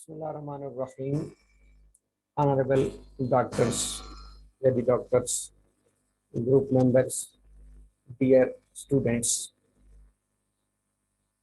Bismillahirrahmanirrahim. Honorable doctors, lady doctors, group members, dear students,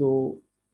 2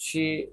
6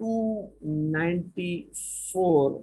294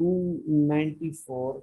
294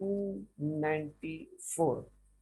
294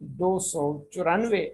294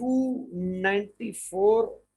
294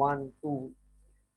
1, 2,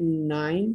9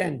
10,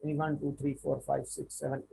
1 2 3 4 5 6 7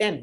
10,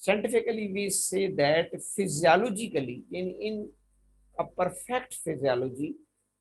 scientifically we say that physiologically in a perfect physiology,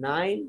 9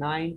9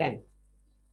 10।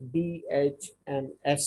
DHMS,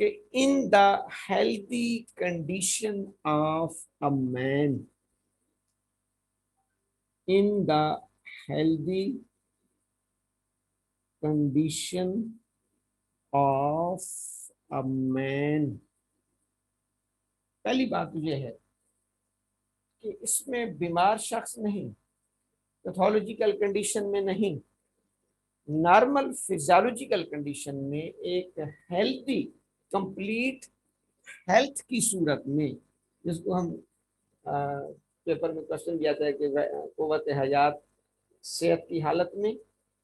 کہ in the healthy condition of a man, in the healthy condition of a man, پہلی بات تو یہ ہے کہ اس میں بیمار شخص نہیں، پیتھولوجیکل کنڈیشن میں نہیں، نارمل فزیولوجیکل کنڈیشن میں ایک ہیلتھی کمپلیٹ ہیلتھ کی صورت میں، جس کو ہم پیپر میں کوشچن دیا تھا کہ قوت حیات صحت کی حالت میں،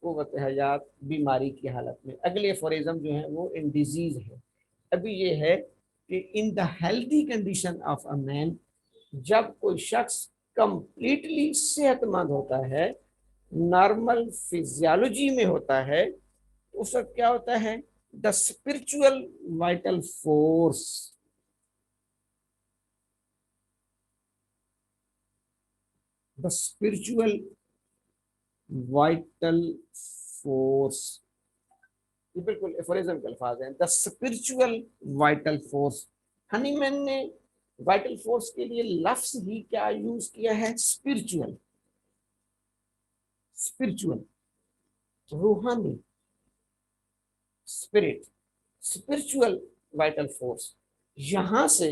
قوت حیات بیماری کی حالت میں، اگلے فورزم جو ہے وہ ان ڈیزیز ہے۔ ابھی یہ ہے کہ in the healthy condition of a مین، جب کوئی شخص کمپلیٹلی صحت مند ہوتا ہے، نارمل فزیالوجی میں ہوتا ہے، اس وقت کیا ہوتا ہے؟ The spiritual vital force, the spiritual vital force, یہ بالکل ایفورزم کے الفاظ ہیں، the spiritual vital force. Hahnemann نے وائٹل فورس کے لیے لفظ ہی کیا یوز کیا ہے؟ اسپرچل، اسپرچل روحانی، اسپرٹ، اسپرچل وائٹل فورس۔ یہاں سے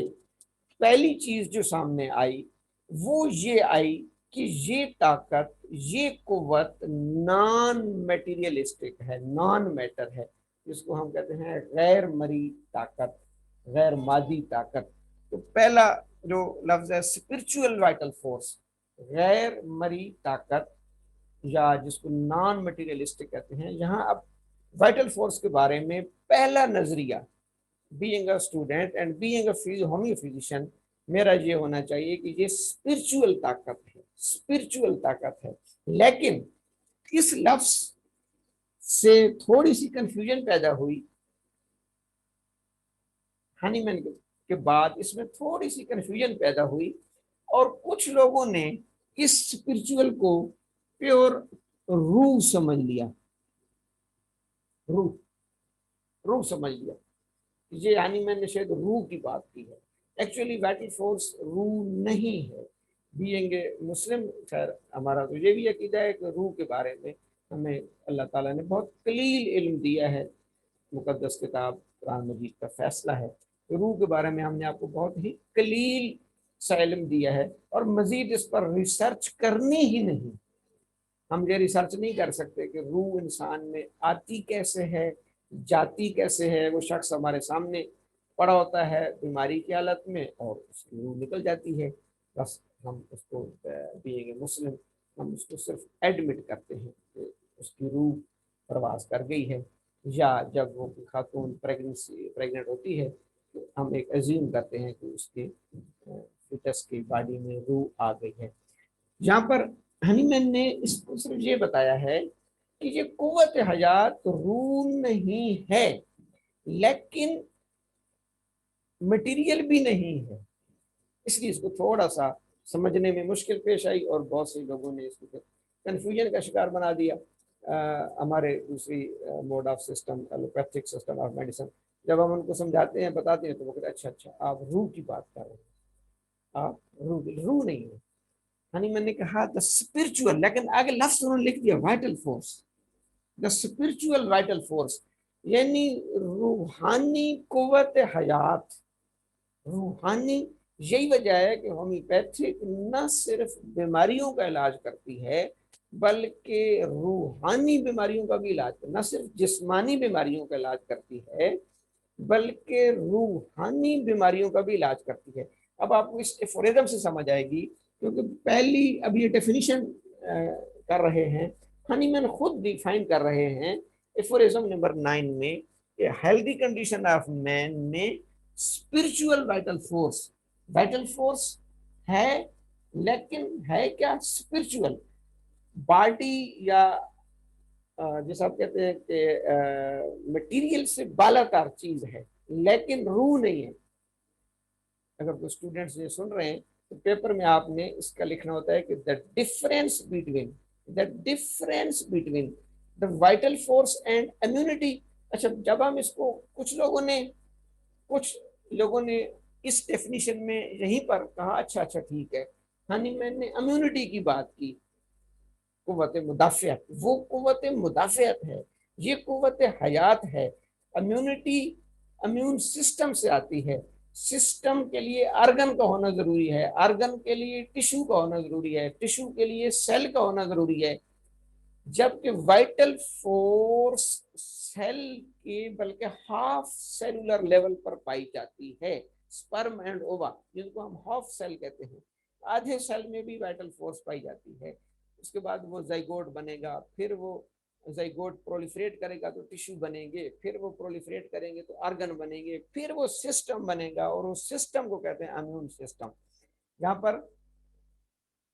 پہلی چیز جو سامنے آئی وہ یہ آئی کہ یہ طاقت، یہ قوت نان میٹیریلسٹک ہے، نان میٹر ہے، جس کو ہم کہتے ہیں غیر مرئی طاقت، غیر مادی طاقت۔ تو پہلا جو لفظ ہے اسپرچل وائٹل فورس، غیر مرئی طاقت، یا جس کو نان میٹیریلسٹک کہتے ہیں۔ یہاں اب وائٹل فورس کے بارے میں پہلا نظریہ، being a student and being a homeo physician, میرا یہ ہونا چاہیے کہ یہ اسپرچل طاقت ہے، اسپرچل طاقت ہے۔ لیکن اس لفظ سے تھوڑی سی کنفیوژن پیدا ہوئی، ہنی مین کے بعد اس میں تھوڑی سی کنفیوژن پیدا ہوئی، اور کچھ لوگوں نے اس اسپرچل کو پیور روح سمجھ لیا، روح سمجھ لیا، یہ یعنی میں نے شاید روح کی بات کی ہے۔ ایکچولی وائٹل فورس روح نہیں ہے۔ بینگ مسلم، خیر ہمارا تو یہ بھی عقیدہ ہے کہ روح کے بارے میں ہمیں اللہ تعالیٰ نے بہت قلیل علم دیا ہے، مقدس کتاب قرآن مجید کا فیصلہ ہے، روح کے بارے میں ہم نے آپ کو بہت ہی قلیل سا علم دیا ہے، اور مزید اس پر ریسرچ کرنی ہی نہیں۔ ہم یہ ریسرچ نہیں کر سکتے کہ روح انسان میں آتی کیسے ہے، جاتی کیسے ہے۔ وہ شخص ہمارے سامنے پڑا ہوتا ہے بیماری کی حالت میں، اور اس کی روح نکل جاتی ہے، بس ہم اس کو بینگ مسلم ہم اس کو صرف ایڈمٹ کرتے ہیں کہ اس کی روح پرواز کر گئی ہے۔ یا جب وہ خاتون پریگننٹ ہوتی ہے تو ہم ایک ایزیوم کرتے ہیں کہ اس کے فیٹس کی باڈی میں روح آ گئی ہے۔ یہاں پر ہنی مین نے اس کو صرف یہ بتایا ہے کہ یہ قوت حیات روح نہیں ہے، لیکن مٹیریل بھی نہیں ہے، اس لیے اس کو تھوڑا سا سمجھنے میں مشکل پیش آئی، اور بہت سے لوگوں نے اس کو کنفیوژن کا شکار بنا دیا۔ ہمارے دوسری mode of system, allopathic system of medicine, جب ہم ان کو سمجھاتے ہیں، بتاتے ہیں، تو وہ کہتے ہیں اچھا آپ روح کی بات کر رہے ہیں، آپ روح نہیں ہے۔ یعنی میں نے کہا دا اسپرچل، لیکن آگے لفظ انہوں نے لکھ دیا vital force, the spiritual vital force, یعنی روحانی قوت حیات، روحانی۔ یہی وجہ ہے کہ ہومیوپیتھک نہ صرف بیماریوں کا علاج کرتی ہے، بلکہ روحانی بیماریوں کا بھی علاج کرتی ہے، نہ صرف جسمانی بیماریوں کا علاج کرتی ہے بلکہ روحانی بیماریوں کا بھی علاج کرتی ہے۔ اب آپ کو اس ایفوریزم سے سمجھ آئے گی، کیونکہ پہلی اب یہ ڈیفینیشن کر رہے ہیں، ہنی مین خود ڈیفائن کر رہے ہیں ایفوریزم نمبر 9 میں، کہ ہیلدی کنڈیشن آف مین میں spiritual vital force, vital force ہے، لیکن ہے کیا؟ اسپرچل، باڈی یا جیسے آپ کہتے ہیں کہ مٹیریل سے بالا تر چیز ہے، لیکن روح نہیں ہے۔ اگر کوئی اسٹوڈنٹس یہ سن رہے ہیں تو پیپر میں آپ نے اس کا لکھنا ہوتا ہے کہ the difference between the vital force and immunity۔ اچھا، جب ہم اس کو، کچھ لوگوں نے کچھ لوگوں نے اس ڈیفینیشن میں یہیں پر کہا اچھا ٹھیک ہے، ہانی مین نے امیونٹی کی بات کی، قوت مدافعت، وہ قوت مدافعت ہے، یہ قوت حیات ہے۔ امیونٹی امیون سسٹم سے آتی ہے، سسٹم کے لیے آرگن کا ہونا ضروری ہے، آرگن کے لیے ٹیشو کا ہونا ضروری ہے، ٹیشو کے لیے سیل کا ہونا ضروری ہے، جبکہ وائٹل فورس سیل کی بلکہ ہاف سیلولر لیول پر پائی جاتی ہے۔ سپرم اینڈ اووا جن کو ہم ہاف سیل کہتے ہیں، آدھے سیل میں بھی وائٹل فورس پائی جاتی ہے۔ اس کے بعد وہ زائگوٹ بنے گا، پھر وہ زائگوٹ پرولیفریٹ کرے گا تو ٹیشو بنیں گے، پھر وہ پرولیفریٹ کریں گے تو آرگن بنیں گے، پھر وہ سسٹم بنے گا، اور اس سسٹم کو کہتے ہیں امیون سسٹم۔ یہاں پر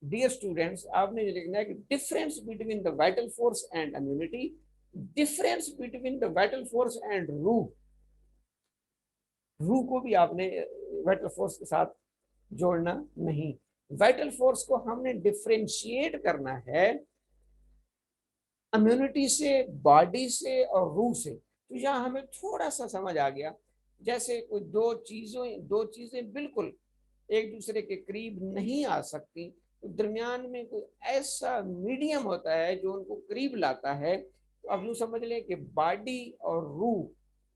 ڈیئر اسٹوڈینٹس آپ نے یہ لکھنا ہے کہ difference between the vital force and immunity, difference between the vital force and روح کو بھی آپ نے وائٹل فورس کے ساتھ جوڑنا نہیں۔ وائٹل فورس کو ہم نے ڈفرینشیٹ کرنا ہے امیونٹی سے، باڈی سے اور روح سے۔ تو یہاں ہمیں تھوڑا سا سمجھ آ گیا، جیسے کوئی دو چیزیں بالکل ایک دوسرے کے قریب نہیں آ سکتی، تو درمیان میں کوئی ایسا میڈیم ہوتا ہے جو ان کو قریب لاتا ہے۔ تو اب یوں سمجھ لیں کہ باڈی اور روح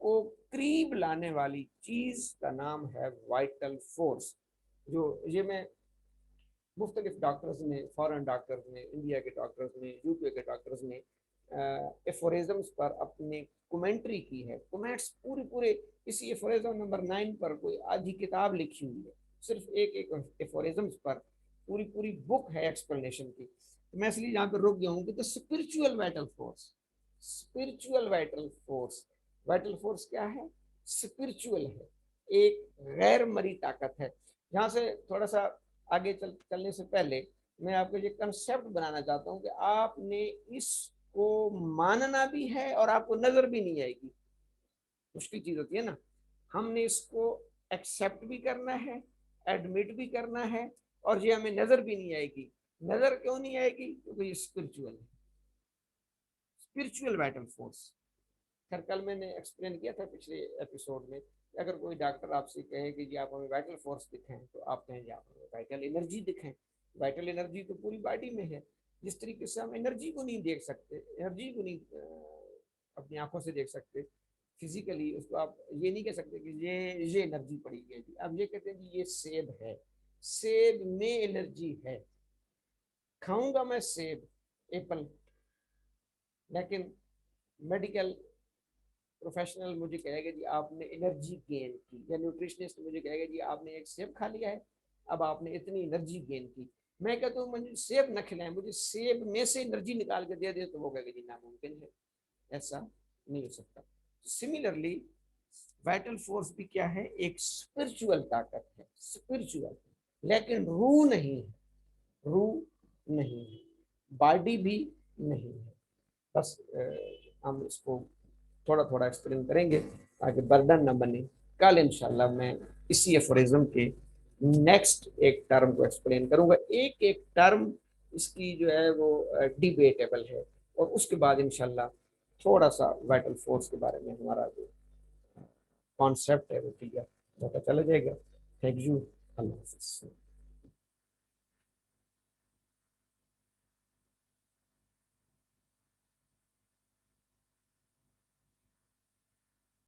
کو قریب لانے والی چیز کا نام ہے وائٹل فورس۔ جو یہ میں مختلف ڈاکٹرز نے، فورن ڈاکٹرز نے، انڈیا کے ڈاکٹرز نے، یو کے ڈاکٹرز نے ایفوریزمز پر اپنی کومنٹری کی ہے، کومنٹس پورے اسی ایفوریزم نمبر 9 پر کوئی آدھی کتاب لکھی ہوئی ہے، صرف ایک ایفوریزمز پر پوری بک ہے ایکسپلینیشن کی۔ میں اس لیے یہاں پہ رک گیا ہوں کہ spiritual vital force, spiritual vital force, vital force کیا ہے؟ اسپرچوئل ہے، ایک غیر مری طاقت ہے۔ یہاں سے تھوڑا سا آگے چلنے سے پہلے میں آپ کو یہ کنسیپٹ بنانا چاہتا ہوں کہ آپ نے اس کو ماننا بھی ہے اور آپ کو نظر بھی نہیں آئے گی، مشکل چیز ہوتی ہے نا۔ ہم نے اس کو ایکسیپٹ بھی کرنا ہے، ایڈمٹ بھی کرنا ہے، اور یہ ہمیں نظر بھی نہیں آئے گی۔ نظر کیوں نہیں آئے گی؟ کیونکہ یہ اسپرچوئل ہے، اسپرچوئل وائٹل فورس۔ پھر کل میں نے ایکسپلین کیا تھا پچھلے ایپیسوڈ میں، اگر کوئی ڈاکٹر آپ سے کہے کہ جی آپ ہمیں وائٹل فورس دکھائیں، تو آپ کہیں جی آپ ہمیں وائٹل انرجی دکھائیں۔ وائٹل انرجی تو پوری باڈی میں ہے۔ جس طریقے سے ہم انرجی کو نہیں دیکھ سکتے، انرجی کو نہیں اپنی آنکھوں سے دیکھ سکتے فزیکلی، اس کو آپ یہ نہیں کہہ سکتے کہ یہ انرجی پڑی ہے جی، آپ یہ کہتے ہیں جی یہ سیب ہے، سیب میں انرجی ہے، کھاؤں گا میں سیب، ایپل، لیکن میڈیکل پروفیشنل مجھے کہے گا جی آپ نے انرجی گین کی، یا نیوٹریشنسٹ مجھے کہے گا جی آپ نے ایک سیب کھا لیا ہے، اب آپ نے اتنی انرجی گین کی۔ میں کہتا ہوں مجھے سیب نہ کھلائیں، مجھے سیب میں سے انرجی نکال کے دے دے، تو وہ کہے گا جی ناممکن ہے، ایسا نہیں ہو سکتا۔ سملرلی وائٹل فورس بھی کیا ہے؟ ایک اسپرچوئل طاقت ہے، اسپرچوئل، لیکن روح نہیں ہے، روح نہیں ہے، باڈی بھی نہیں ہے۔ بس ہم اس کو تھوڑا ایکسپلین کریں گے تاکہ برڈن نہ بنے۔ کل انشاءاللہ میں اسی ایفوریزم کے نیکسٹ ایک ٹرم کو ایکسپلین کروں گا۔ ایک ٹرم اس کی جو ہے وہ ڈیبیٹیبل ہے، اور اس کے بعد انشاءاللہ تھوڑا سا وائٹل فورس کے بارے میں ہمارا جو کانسیپٹ ہے وہ کلیئر ہوتا چلا جائے گا۔ تھینک یو، اللہ حافظ۔